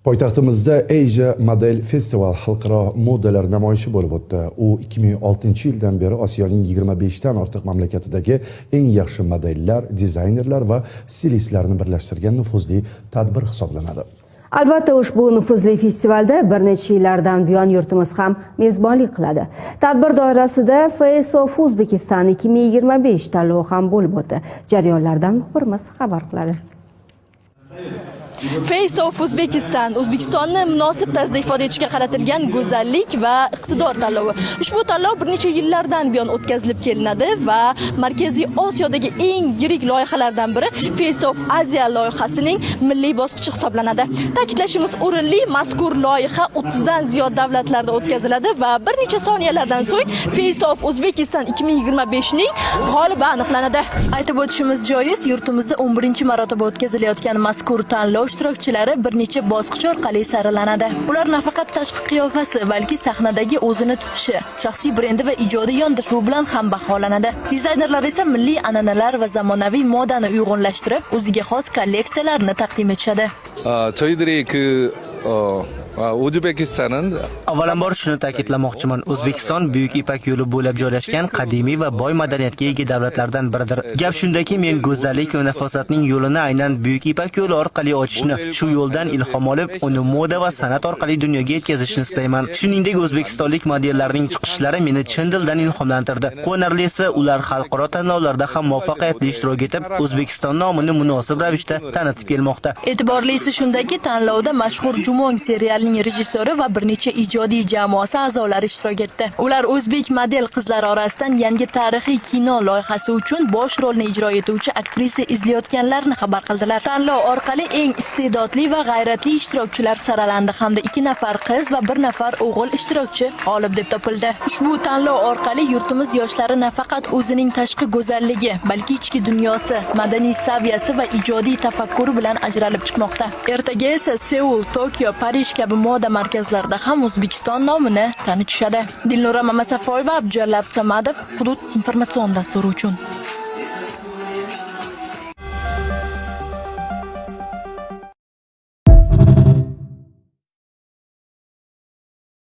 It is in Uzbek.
Poytaxtimizda Asia Model Festival xalqaro modalar namoyishi bo'lib o'tdi. U 2006-yildan beri Osiyoning 25 dan ortiq mamlakatidagi eng yaxshi modellar, dizaynerlar va stilistlarni birlashtirgan nufuzli tadbir hisoblanadi. Albatta, ushbu nufuzli festivalda bir necha yillardan buyon yurtimiz ham mezbonlik qiladi. Tadbir doirasida Face of Uzbekistan 2025 tanlovi ham bo'lib o'tdi. Jarayonlardan muxbirimiz xabar qiladi. Face of Uzbekistan O'zbekistonni munosib tarzda ifoda etishga qaratilgan go'zallik va iqtidor tanlovi. Ushbu tanlov bir necha yillardan buyon o'tkazilib kelinadi va Markaziy Osiyodagi eng yirik loyihalardan biri Face of Asia loyihasining milliy bosqichi hisoblanadi. Ta'kidlashimiz o'rinli, mazkur loyiha 30 dan ziyod davlatlarda o'tkaziladi va bir necha soniyalardan so'ng Face of Uzbekistan 2025 ning g'olibi aniqlanadi. Aytib o'tishimiz joiz, yurtimizda 11-marotaba o'tkazilayotgan mazkur tanlov ishtirokchilari bir necha bosqich orqali saralanadi. Ular nafaqat tashqi qiyofasi, balki sahnadagi o'zini tutishi, shaxsiy brendi va ijodiy yondashuvi bilan ham baholanadi. Dizaynerlar esa milliy an'analar va zamonaviy modani uyg'unlashtirib, o'ziga xos kolleksiyalarni taqdim etishadi. 저희들이 O'zbekistonning avvalambor shuni ta'kidlamoqchiman. O'zbekiston Buyuk Ipak yo'li bo'ylab joylashgan qadimiy va boy madaniyatga ega davlatlardan biridir. Gap shundaki, men go'zallik va nafosatning yo'lini aynan Buyuk Ipak yo'li orqali ochishni, shu yo'ldan ilhom olib, uni moda va san'at orqali dunyoga yetkazishni istayman. Shuningdek, o'zbekistonlik modellarning chiqishlari meni chin dildan ilhomlantirdi. Quvonarlisi, ular xalqaro tanlovlarda ham muvaffaqiyatli ishtirok etib, O'zbekiston nomini munosib ravishda tanitib kelmoqda. E'tiborlisi shundaki, tanlovda mashhur Jumong serialining rejissyori va bir necha ijodiy jamoasi a'zolari ishtirok etdi. Ular o'zbek model qizlar orasidan yangi tarixiy kino loyihasi uchun bosh rolni ijro etuvchi aktrisa izlayotganlarni xabar qildilar. Tanlov orqali eng iste'dodli va g'ayratli ishtirokchilar saralandi hamda 2 nafar qiz va 1 nafar o'g'il ishtirokchi g'olib deb topildi. Ushbu tanlov orqali yurtimiz yoshlari nafaqat o'zining tashqi go'zalligi, balki ichki dunyosi, madaniy saviyasi va ijodiy tafakkuri bilan ajralib chiqmoqda. Ertaga esa Seul, Tokio, Parij kabi moda markazlarida ham O'zbekiston nomini tanitishadi. Dilnura Mamasafoyeva, Abdulla Abdusamadov, Hudud informatsion dasturi uchun.